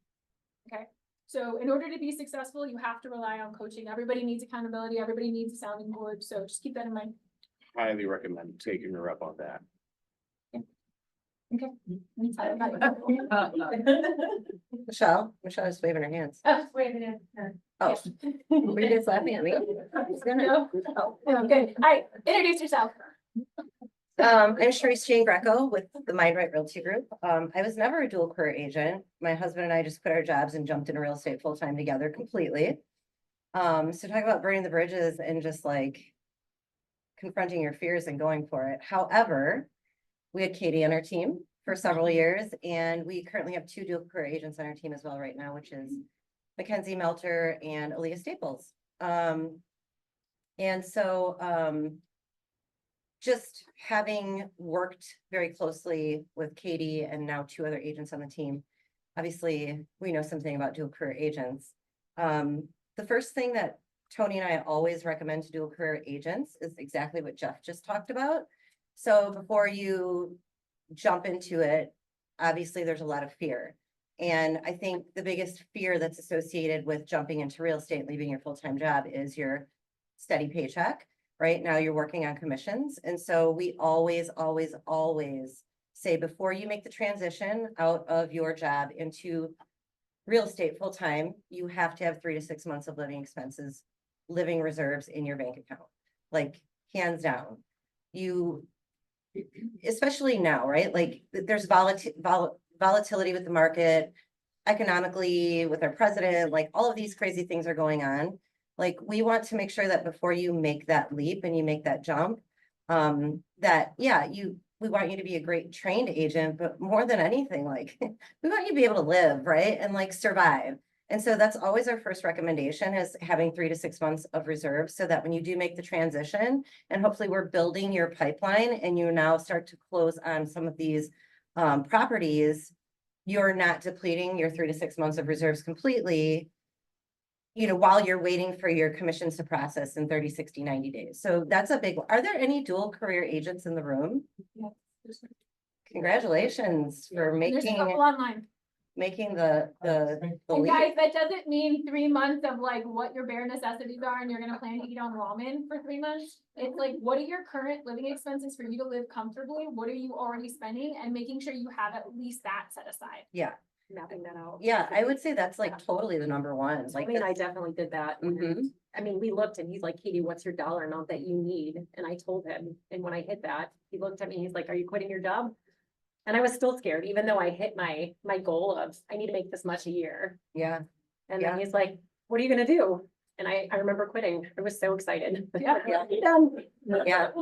Okay. So in order to be successful, you have to rely on coaching. Everybody needs accountability. Everybody needs a sounding board. So just keep that in mind.
Highly recommend taking her up on that.
Okay.
Michelle is waving her hands.
Oh, wait a minute.
Oh, were you guys laughing at me?
No. Oh, okay. All right. Introduce yourself.
I'm Sharice Jane Greco with the Mind Right Realty Group. I was never a dual career agent. My husband and I just quit our jobs and jumped into real estate full time together completely. So talk about burning the bridges and just like confronting your fears and going for it. However, we had Katie on our team for several years, and we currently have 2 dual career agents on our team as well right now, which is Mackenzie Melter and Aaliyah Staples. Just having worked very closely with Katie and now 2 other agents on the team, obviously we know something about dual career agents. The first thing that Tony and I always recommend to dual career agents is exactly what Jeff just talked about. So before you jump into it, obviously there's a lot of fear. And I think the biggest fear that's associated with jumping into real estate, leaving your full-time job, is your steady paycheck. Right now you're working on commissions. And so we always say, before you make the transition out of your job into real estate full-time, you have to have 3 to 6 months of living expenses, living reserves in your bank account, like hands down. You, especially now, right? Like there's volatility with the market, economically with our president, like all of these crazy things are going on. Like we want to make sure that before you make that leap and you make that jump, that, yeah, we want you to be a great trained agent, but more than anything, like we want you to be able to live, right? And like survive. And so that's always our first recommendation is having 3 to 6 months of reserves so that when you do make the transition and hopefully we're building your pipeline and you now start to close on some of these properties, you're not depleting your 3 to 6 months of reserves completely, you know, while you're waiting for your commissions to process in 30, 60, 90 days. So that's a big one. Are there any dual career agents in the room? Congratulations for
There's a couple online.
making the
And
leap.
guys, that doesn't mean 3 months of like what your bare necessities are and you're gonna plan to eat on ramen for 3 months. It's like, what are your current living expenses for you to live comfortably? What are you already spending? And making sure you have at least that set aside.
Yeah,
Mapping that out.
yeah, I would say that's like totally the number one,
I
like.
mean, I definitely did that.
Mhm.
I mean, we looked and he's like, Katie, what's your dollar amount that you need? And I told him, and when I hit that, he looked at me, he's like, are you quitting your job? And I was still scared, even though I hit my goal of, I need to make this much a year.
Yeah,
And
Yeah.
then he's like, what are you gonna do? And I remember quitting. I was so excited.
Yeah.
Yeah.
Done.
yeah,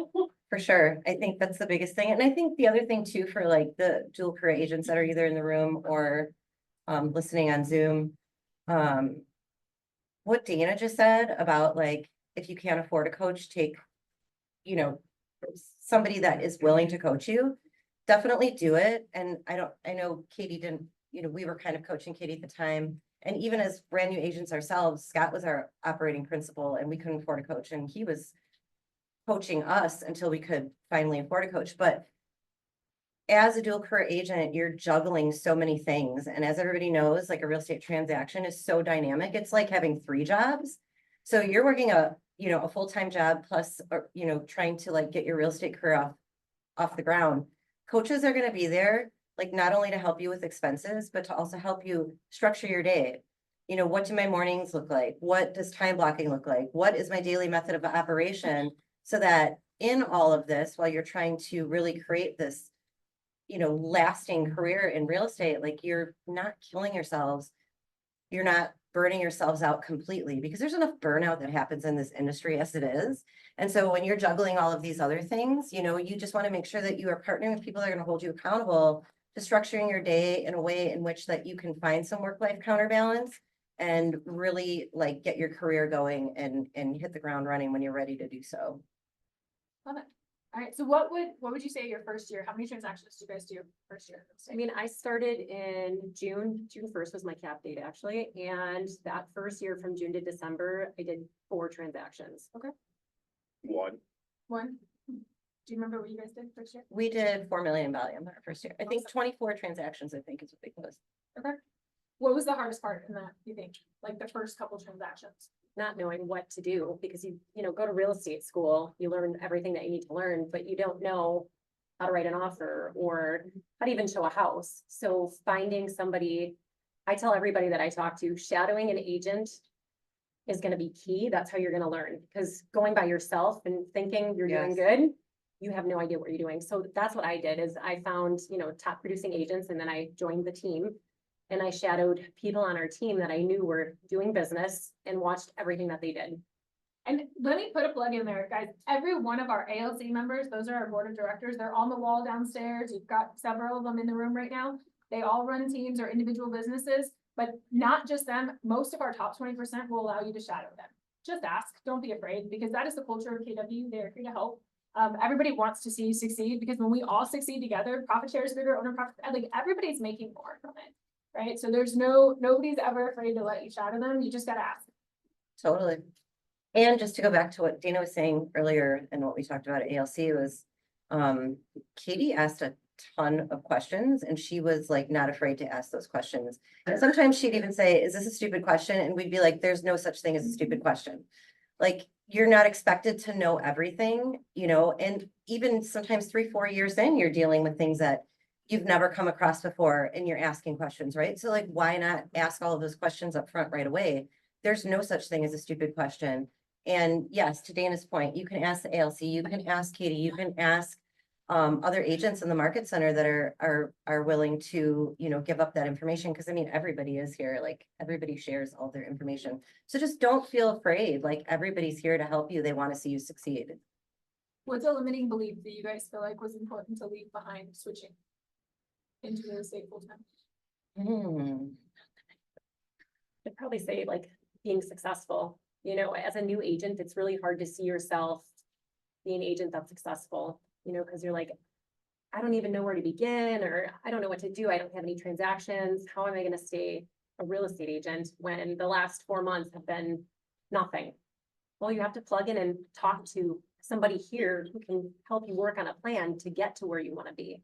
for sure. I think that's the biggest thing. And I think the other thing too, for like the dual career agents that are either in the room or listening on Zoom. What Dana just said about like, if you can't afford a coach, take, you know, somebody that is willing to coach you, definitely do it. And I know Katie didn't, you know, we were kind of coaching Katie at the time. And even as brand new agents ourselves, Scott was our operating principal and we couldn't afford a coach and he was coaching us until we could finally afford a coach. But as a dual career agent, you're juggling so many things. And as everybody knows, like a real estate transaction is so dynamic. It's like having 3 jobs. So you're working a full-time job plus, or, you know, trying to like get your real estate career off the ground. Coaches are going to be there, like not only to help you with expenses, but to also help you structure your day. You know, what do my mornings look like? What does time blocking look like? What is my daily method of operation? So that in all of this, while you're trying to really create this, you know, lasting career in real estate, like you're not killing yourselves. You're not burning yourselves out completely because there's enough burnout that happens in this industry as it is. And so when you're juggling all of these other things, you know, you just want to make sure that you are partnering with people that are going to hold you accountable to structuring your day in a way in which that you can find some work-life counterbalance and really like get your career going and hit the ground running when you're ready to do so.
Love it. All right, so what would you say your first year? How many transactions do you guys do first year?
I mean, I started in June 1st was my cap date actually. And that first year from June to December, I did 4 transactions.
Okay.
One.
Do you remember what you guys did first year?
We did 4 million volume our first year. I think 24 transactions, I think is what they closed.
Okay. What was the hardest part in that, you think? Like the first couple transactions?
Not knowing what to do because you go to real estate school, you learn everything that you need to learn, but you don't know how to write an offer or how to even show a house. So finding somebody, I tell everybody that I talk to, shadowing an agent is going to be key. That's how you're going to learn, because going by yourself and thinking you're doing good, you have no idea what you're doing. So that's what I did is I found, top producing agents, and then I joined the team. And I shadowed people on our team that I knew were doing business and watched everything that they did.
And let me put a plug in there, guys. Every one of our ALC members, those are our board of directors, they're on the wall downstairs. You've got several of them in the room right now. They all run teams or individual businesses, but not just them. Most of our top 20% will allow you to shadow them. Just ask, don't be afraid, because that is the culture of KW. They're here to help. Everybody wants to see you succeed, because when we all succeed together, profit share is bigger, owner profit, like everybody's making more from it. Right? So there's nobody's ever afraid to let you shadow them. You just gotta ask.
Totally. And just to go back to what Dana was saying earlier and what we talked about at ALC was, Katie asked a ton of questions and she was like, not afraid to ask those questions. And sometimes she'd even say, is this a stupid question? And we'd be like, there's no such thing as a stupid question. Like, you're not expected to know everything, and even sometimes 3-4 years in, you're dealing with things that you've never come across before and you're asking questions, right? So like, why not ask all of those questions up front right away? There's no such thing as a stupid question. And yes, to Dana's point, you can ask the ALC, you can ask Katie, you can ask other agents in the market center that are willing to, you know, give up that information. Cause I mean, everybody is here, like everybody shares all their information. So just don't feel afraid. Like everybody's here to help you. They want to see you succeed.
What's a limiting belief that you guys feel like was important to leave behind switching into real estate full time?
I'd probably say like being successful, you know, as a new agent, it's really hard to see yourself being an agent that's successful, you know, because you're like, I don't even know where to begin, or I don't know what to do. I don't have any transactions. How am I going to stay a real estate agent when the last 4 months have been nothing? Well, you have to plug in and talk to somebody here who can help you work on a plan to get to where you want to be.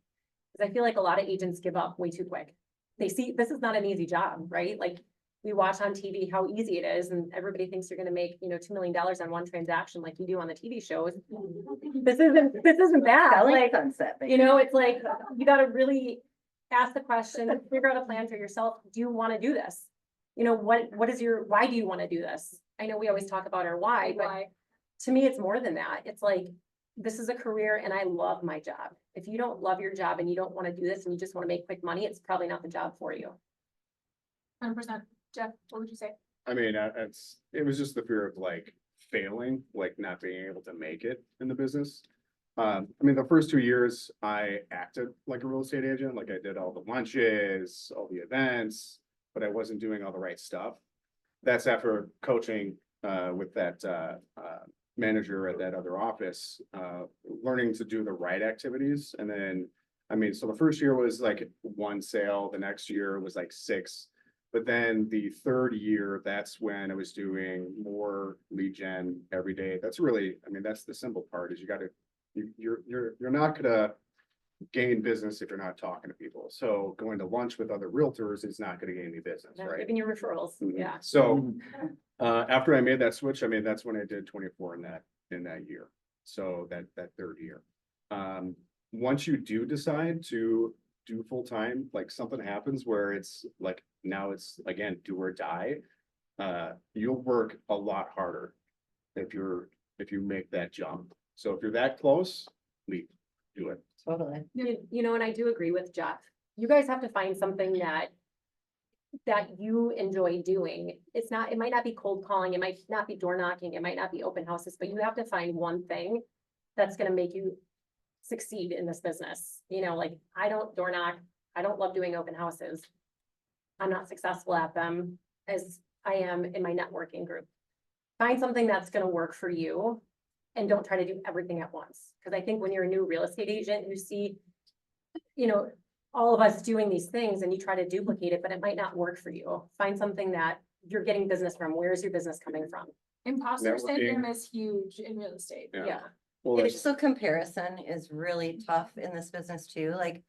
Because I feel like a lot of agents give up way too quick. They see this is not an easy job, right? Like we watch on TV how easy it is, and everybody thinks you're going to make, you know, $2 million on one transaction like you do on the TV shows. This isn't bad. Like, you know, it's like you got to really ask the question, figure out a plan for yourself. Do you want to do this? You know, what is your, why do you want to do this? I know we always talk about our why, but to me, it's more than that. It's like, this is a career and I love my job. If you don't love your job and you don't want to do this and you just want to make quick money, it's probably not the job for you.
100%. Jeff, what would you say?
I mean, it was just the fear of like failing, like not being able to make it in the business. I mean, the first 2 years I acted like a real estate agent, like I did all the lunches, all the events, but I wasn't doing all the right stuff. That's after coaching with that manager at that other office, learning to do the right activities. And then, I mean, so the first year was like 1 sale, the next year was like 6. But then the third year, that's when I was doing more lead gen every day. That's really, I mean, that's the simple part is you're not gonna gain business if you're not talking to people. So going to lunch with other realtors is not gonna gain me business,
Not
right?
giving you referrals. Yeah.
So after I made that switch, I mean, that's when I did 24 in that year. So that third year. Once you do decide to do full time, like something happens where it's like now it's again do or die. You'll work a lot harder if you make that jump. So if you're that close, leave, do it.
Totally.
You know, and I do agree with Jeff. You guys have to find something that you enjoy doing. It might not be cold calling, it might not be door knocking, it might not be open houses, but you have to find one thing that's gonna make you succeed in this business. You know, like I don't door knock, I don't love doing open houses. I'm not successful at them as I am in my networking group. Find something that's gonna work for you and don't try to do everything at once. Because I think when you're a new real estate agent, you see, you know, all of us doing these things and you try to duplicate it, but it might not work for you. Find something that you're getting business from. Where's your business coming from?
Imposter syndrome is huge in real estate.
Yeah.
So comparison is really tough in this business too. Like,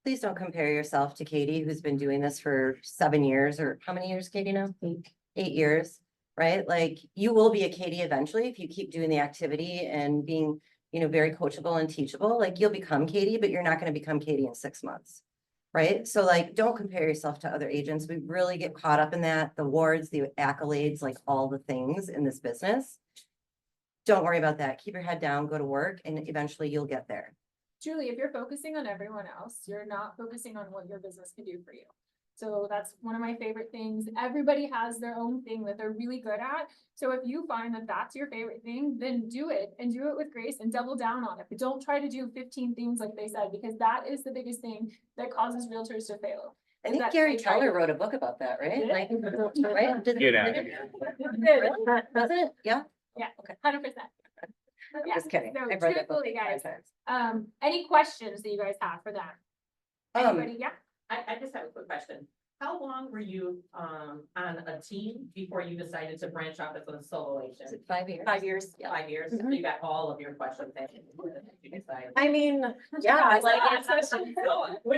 please don't compare yourself to Katie, who's been doing this for 7 years, or how many years, Katie, now? 8 years, right? Like, you will be a Katie eventually if you keep doing the activity and being, you know, very coachable and teachable. Like, you'll become Katie, but you're not going to become Katie in 6 months, right? So like, don't compare yourself to other agents. We really get caught up in that, the awards, the accolades, like all the things in this business. Don't worry about that. Keep your head down, go to work, and eventually you'll get there.
Julie, if you're focusing on everyone else, you're not focusing on what your business can do for you. So that's one of my favorite things. Everybody has their own thing that they're really good at. So if you find that that's your favorite thing, then do it and do it with grace and double down on it. But don't try to do 15 things like they said, because that is the biggest thing that causes realtors to fail.
I think Gary Keller wrote a book about that, right? Like, right?
Get out of here.
Does it? Yeah.
Yeah, okay, 100%.
Just kidding.
So
I've read that book
truthfully, guys,
5 times.
any questions that you guys have for them? Anybody? Yeah.
I just have a quick question. How long were you on a team before you decided to branch off as a solo agent?
Is it 5 years?
5 years.
5 years, so you got all of your questions answered. You decided.
I mean, yeah, like,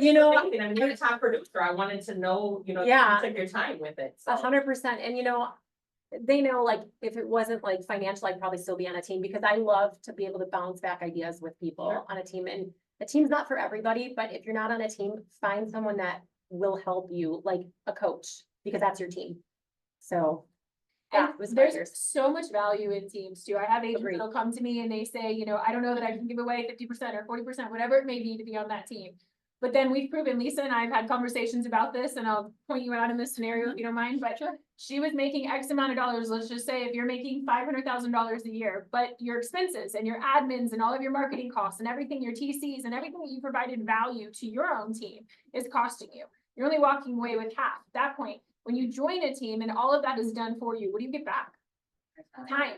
You know, I mean, you're a top producer. I wanted to know, you know,
Yeah.
you took your time with it. so.
100%. And you know, they know, like, if it wasn't like financial, I'd probably still be on a team because I love to be able to bounce back ideas with people on a team. And the team's not for everybody, but if you're not on a team, find someone that will help you, like a coach, because that's your team. So.
And
that was 5
there's
years.
so much value in teams too. I have agents
Agreed.
that'll come to me and they say, you know, I don't know that I can give away 50% or 40%, whatever it may be to be on that team. But then we've proven, Lisa and I have had conversations about this, and I'll point you out in this scenario if you don't mind, but she was making X amount of dollars. Let's just say if you're making $500,000 a year, but your expenses and your admins and all of your marketing costs and everything, your TCs and everything that you provided value to your own team is costing you. You're only walking away with half. At that point, when you join a team and all of that is done for you, what do you get back? Time.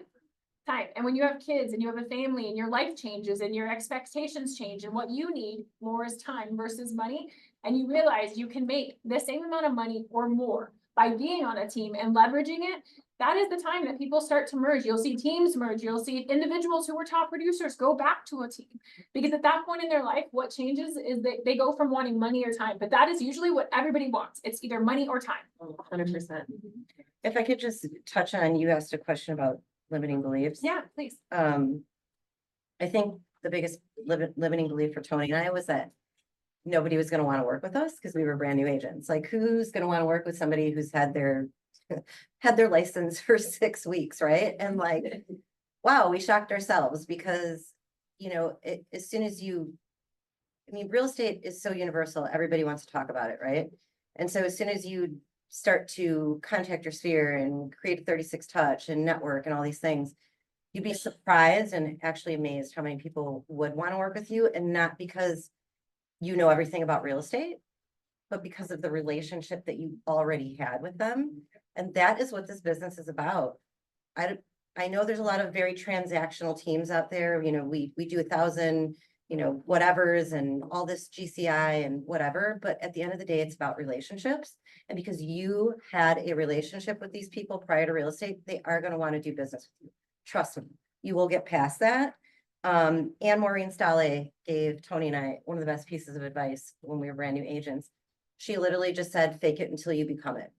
And when you have kids and you have a family and your life changes and your expectations change, and what you need more is time versus money. And you realize you can make the same amount of money or more by being on a team and leveraging it. That is the time that people start to merge. You'll see teams merge. You'll see individuals who were top producers go back to a team, because at that point in their life, what changes is that they go from wanting money or time, but that is usually what everybody wants. It's either money or time.
100%.
If I could just touch on, you asked a question about limiting beliefs.
Yeah, please.
I think the biggest limiting belief for Tony and I was that nobody was gonna wanna work with us because we were brand new agents. Like, who's gonna wanna work with somebody who's had their license for 6 weeks, right? And like, wow, we shocked ourselves because, you know, as soon as real estate is so universal, everybody wants to talk about it, right? And so as soon as you start to contact your sphere and create a 36 touch and network and all these things, you'd be surprised and actually amazed how many people would want to work with you, and not because you know everything about real estate, but because of the relationship that you already had with them. And that is what this business is about. I know there's a lot of very transactional teams out there. You know, we do 1,000, whatevers and all this GCI and whatever, but at the end of the day, it's about relationships. And because you had a relationship with these people prior to real estate, they are going to want to do business with you. Trust me, you will get past that. And Maureen Stale gave Tony and I one of the best pieces of advice when we were brand new agents. She literally just said, fake it until you become it.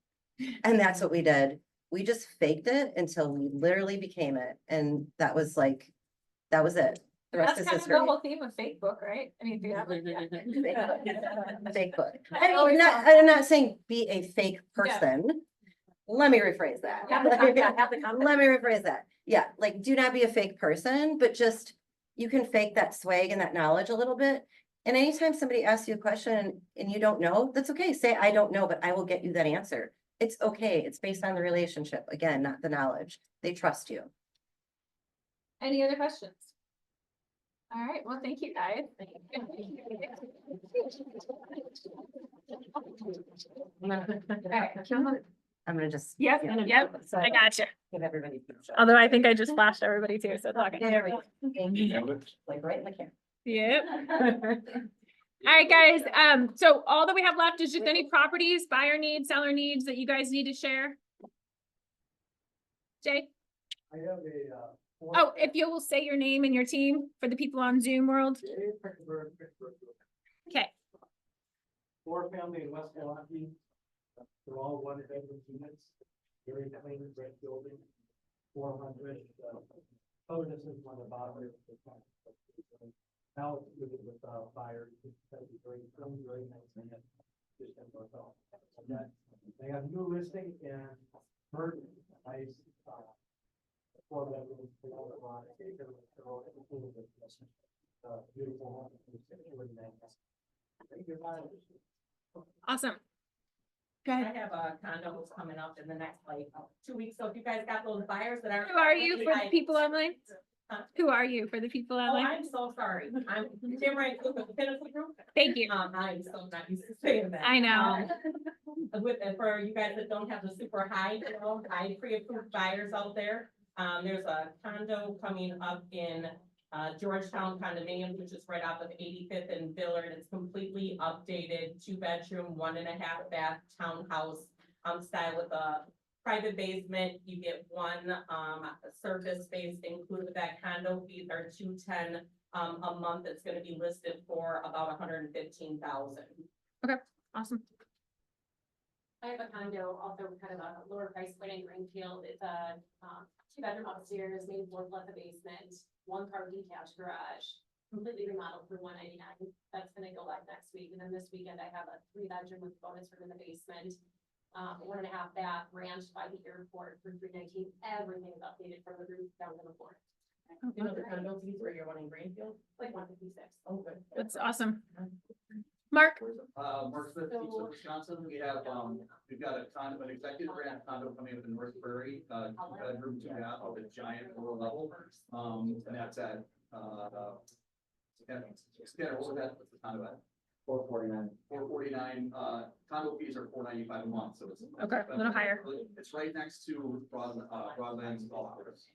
And that's what we did. We just faked it until we literally became it. And that was it. The rest
That's
is
kind of
history.
the whole theme of fake book, right? I mean,
Fake book. I'm not saying be a fake person. Let me rephrase that.
Have the content, have the content.
Let me rephrase that. Yeah, like, do not be a fake person, but just, you can fake that swag and that knowledge a little bit. And anytime somebody asks you a question and you don't know, that's okay. Say, I don't know, but I will get you that answer. It's okay. It's based on the relationship. Again, not the knowledge. They trust you.
Any other questions? All right, well, thank you, guys. All right,
I'm gonna just.
Yep,
yeah.
I gotcha.
Give everybody. a picture.
Although I think I just flashed everybody too, so it's all good.
There we go. Thank you. Like right in the camera.
Yep. All right, guys, so all that we have left is just any properties, buyer needs, seller needs that you guys need to share. Jay?
I have a,
Oh, if you will say your name and your team for the people on Zoom world. Okay.
4-family in West Milwaukee. They're all one-bedroom units, very clean, brick building, 400. Oh, this is one of the bottom. Now it's with fire. Very nice. And just in Northell. They have new listing in Merton, nice. 4-bedroom, beautiful home. Thank you.
Awesome.
I have a condo that's coming up in the next 2 weeks, so if you guys got those buyers that aren't.
Who are you for the people online?
Huh?
Who are you for the people
Oh,
online?
I'm so sorry. I'm Jim Wright with the Pinnacle Group.
Thank you.
I'm so not used to saying that.
I know.
For you guys that don't have the super high, high pre-approved buyers out there. There's a condo coming up in Georgetown condominiums, which is right off of 85th and Billard. It's completely updated, 2-bedroom, 1.5-bath townhouse style with a private basement. You get one surface space included with that. Condo fees are $210 a month. It's going to be listed for about $115,000.
Okay, awesome.
I have a condo, also kind of a lower price point in Greenfield. It's a 2-bedroom upstairs, main floor plus a basement, 1-car detached garage.
completely remodeled for $199. That's gonna go live next week. And then this weekend I have a 3-bedroom with bonus room in the basement. 1.5 bath ranch by the airport for $319. Everything is updated from the roof down to the floor.
You know, the condo piece where you're wanting Greenfield?
Like 156.
Oh, good.
That's awesome. Mark,
Mark Smith, East of Wisconsin, we've got a condo, an executive brand condo coming up in North Prairie, 2-bedroom, 2-bath, with a giant lower level. And that's at, Scanner, what was that, what's the condo at?
449.
449, condo fees are $495 a month, so it's.
Okay, a little higher.
It's right next to Broadlands Golf Course.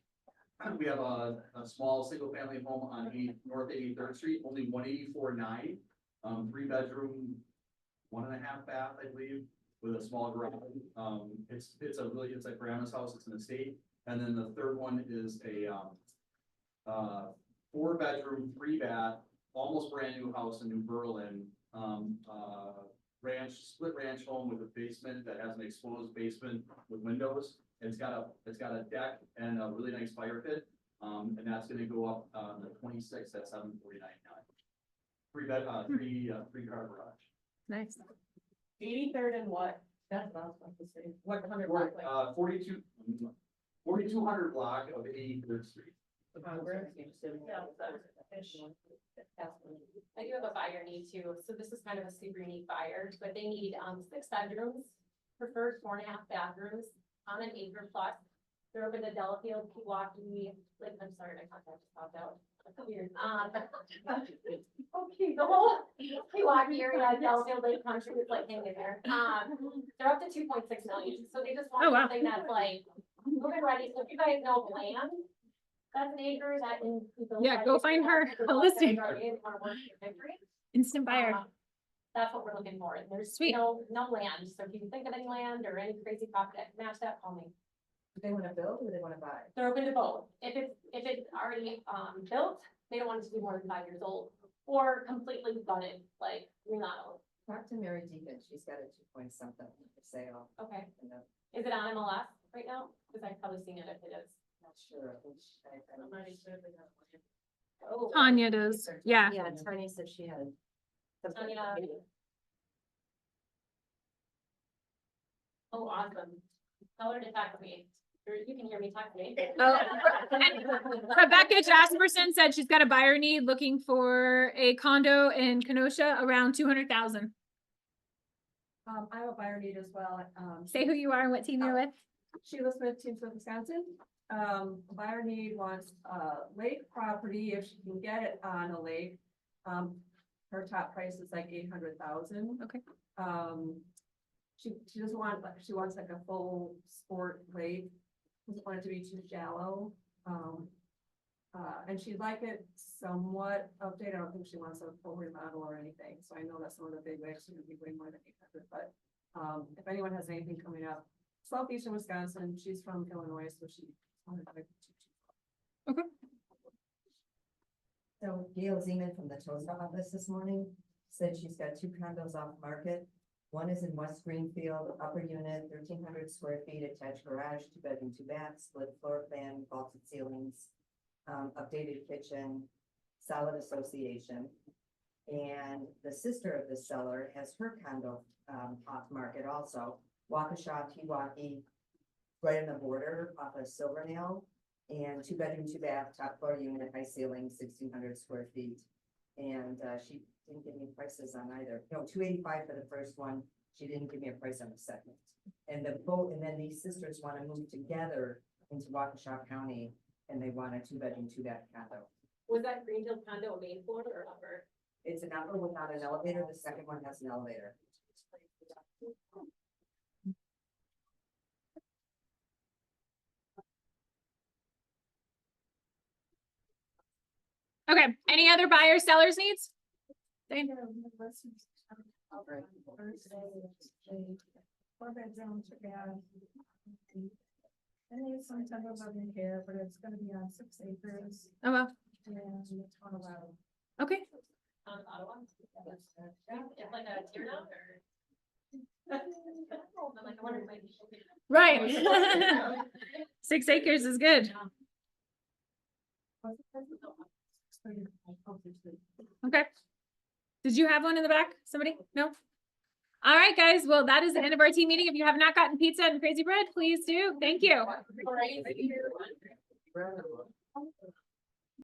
We have a small single-family home on North 83rd Street, only 184.9, 3-bedroom, 1.5 bath, I believe, with a small garage. It's like grandma's house, it's an estate. And then the third one is a 4-bedroom, 3-bath, almost brand new house in New Berlin. Split ranch home with a basement that has an exposed basement with windows. It's got a deck and a really nice fire pit. And that's gonna go up the 26th at $749. 3-car garage.
nice.
83rd and what? That's what I was about to say. What 100 block, like?
4200 block of 83rd Street.
I do have a buyer need too, so this is kind of a super unique buyer, but they need 6 bedrooms, preferred 4.5 bathrooms on an acre plus. They're open to Delafield, Pewaukee, like, I'm sorry, my contact just popped out. That's weird. Okay, the whole Pewaukee area, Delafield Lake Country is like hanging there. They're up to 2.6 million, so they just want
Oh, wow.
something that's like, moving ready, so if you guys know land, that's an acre that in.
Yeah, go find her a listing.
Victory.
Instant buyer.
That's what we're looking for. And there's
Sweet.
no land. So if you can think of any land or any crazy property that can match that, call me.
Do they wanna build or do they wanna buy?
They're open to both. If it's already built, they don't want it to be more than 5 years old or completely gutted, like remodeled.
Talk to Mary Deacon, she's got a 2-point-something for sale.
Okay.
And I'm
Is it on MLS right now? Because I've probably seen it if it is.
not sure,
I'm not even sure if they have one.
Oh.
Tanya does, yeah.
Yeah, Tanya said she had. something.
Tanya. Oh, awesome. Tell her to talk to me. Or you can hear me talk to me.
Oh, Rebecca Jasperson said she's got a buyer need looking for a condo in Kenosha around 200,000.
I have a buyer need as well.
Say who you are and what team you're with.
Sheila Smith, Team Smith, Wisconsin. Buyer need wants lake property if she can get it on a lake. Her top price is like 800,000.
Okay.
She doesn't want, she wants like a full sport lake. Doesn't want it to be too shallow. And she'd like it somewhat updated. I don't think she wants a full remodel or anything. So I know that some of the big lakes are gonna be way more than 800, but if anyone has anything coming up, southeastern Wisconsin, she's from Illinois, so she.
Okay.
So Gail Zeman from the Toast office this morning said she's got 2 condos off market. One is in West Greenfield, upper unit, 1,300 square feet, attached garage, 2-bedroom, 2-bath, split floor plan, vaulted ceilings, updated kitchen, solid association. And the sister of the seller has her condo off market also, Waukesha, Pewaukee, right on the border off of Silvernail, and 2-bedroom, 2-bath, top floor unit, high ceiling, 1,600 square feet. And she didn't give me prices on either. No, $285 for the first one. She didn't give me a price on the second. And then these sisters want to move together into Waukesha County, and they want a 2-bedroom, 2-bath condo.
Was that Greenfield condo a main floor or upper?
It's an upper without an elevator. The second one has an elevator.
Okay, any other buyers, sellers needs? Dane?
4-bedroom, 2-bath. And there's some type of living here, but it's gonna be on 6 acres
Oh, well,
and it's on a level.
okay.
Ottawa? It's like a tear down or? I'm like, I wonder if I can-
Right. 6 acres is good. Okay. Did you have one in the back? Somebody? No? All right, guys. Well, that is the end of our team meeting. If you have not gotten pizza and crazy bread, please do. Thank you.